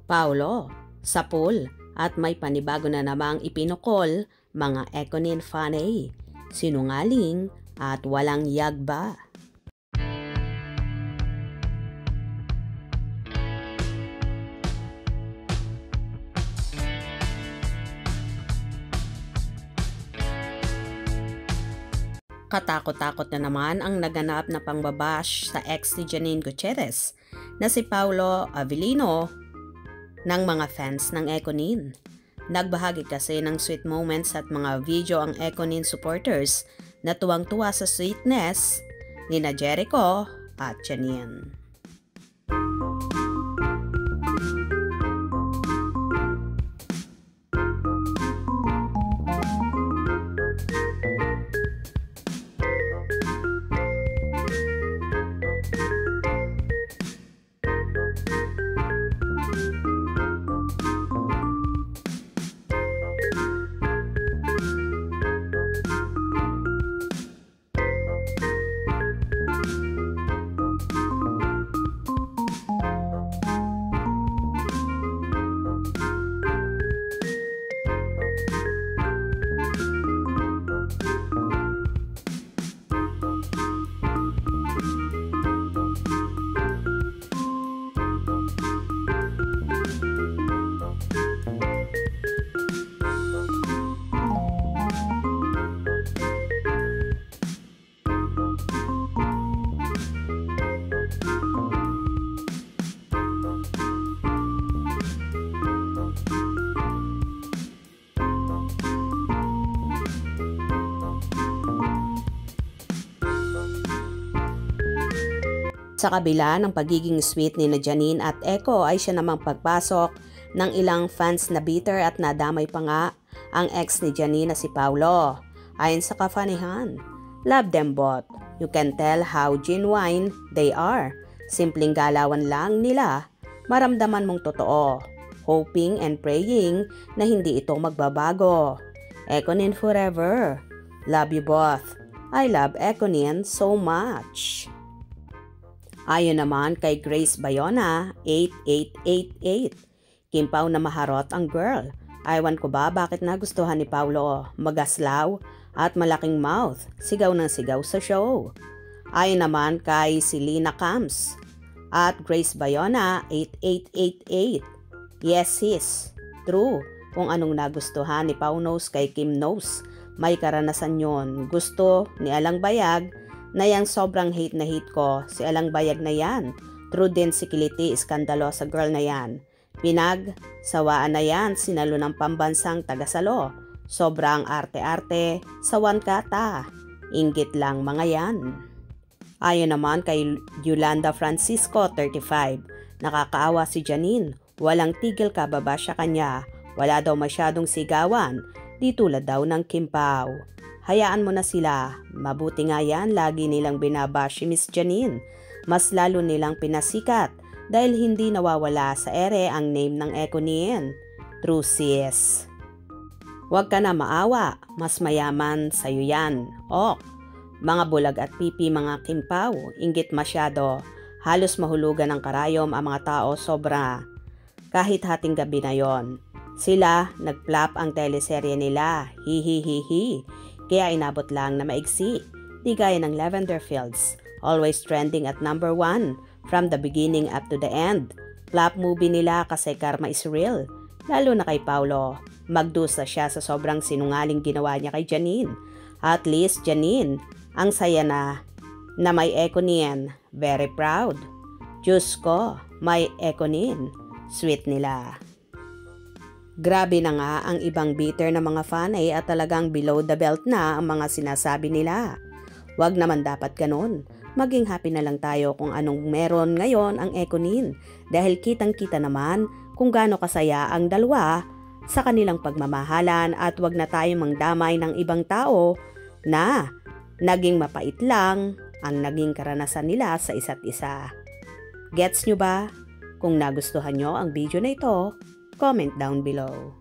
Paulo, sa pool at may panibago na namang ipinukol mga Econin fanay, sinungaling at walang yagba. Katakot-takot na naman ang naganap na pangbabash sa ex ni Janine Gutierrez na si Paulo Avellino ng mga fans ng Econin. Nagbahagi kasi ng sweet moments at mga video ang Econin supporters na tuwang-tuwa sa sweetness ni Jericho at Janine. Sa kabila ng pagiging sweet ni Janine at Echo ay siya namang pagpasok ng ilang fans na bitter at nadamay pa nga ang ex ni Janine na si Paulo. Ayon sa kafanihan, love them both. You can tell how genuine they are. Simpleng galawan lang nila, maramdaman mong totoo. Hoping and praying na hindi ito magbabago. Econin forever. Love you both. I love Econin so much. Ayon naman kay Grace Bayona, 8888. Kimpaw na maharot ang girl. Aywan ko ba bakit nagustuhan ni Paulo magaslaw at malaking mouth, sigaw ng sigaw sa show. Ayon naman kay Selena Camps at Grace Bayona, 8888. Yes sis, true. Kung anong nagustuhan ni Pau knows kay Kim knows. May karanasan yon. Gusto ni Alang Bayag na yang sobrang hate na hate ko, si Alang Bayag na yan. True din si Kiliti, iskandalo sa girl na yan. Sawaan na yan, sinalo ng pambansang tagasalo. Sobrang arte-arte, sawan kata. Inggit lang mga yan. Ayon naman kay Yolanda Francisco, 35. Nakakaawa si Janine. Walang tigil kababa siya kanya. Wala daw masyadong sigawan. Di tulad daw ng Kimpaw. Hayaan mo na sila. Mabuti nga yan, lagi nilang binabash si Miss Janine. Mas lalo nilang pinasikat dahil hindi nawawala sa ere ang name ng Econin. True sis. Huwag ka na maawa, mas mayaman sa'yo yan. Mga bulag at pipi mga Kimpaw, inggit masyado. Halos mahulugan ng karayom ang mga tao sobra. Kahit hating gabi na yon. Sila, nagplap ang teleserye nila. Hihihihi. Kaya inabot lang na maigsi, di gaya ng Lavender Fields, always trending at number 1 from the beginning up to the end. Flop movie nila kasi karma is real, lalo na kay Paulo. Magdusa siya sa sobrang sinungaling ginawa niya kay Janine. At least Janine, ang saya na may Econin, very proud. Diyos ko, may Econin, sweet nila. Grabe na nga ang ibang bitter na mga fanay at talagang below the belt na ang mga sinasabi nila. Wag naman dapat ganun. Maging happy na lang tayo kung anong meron ngayon ang Econin dahil kitang-kita naman kung gaano kasaya ang dalawa sa kanilang pagmamahalan at wag na tayong mangdamay ng ibang tao na naging mapait lang ang naging karanasan nila sa isa't isa. Gets nyo ba? Kung nagustuhan nyo ang video na ito, comment down below.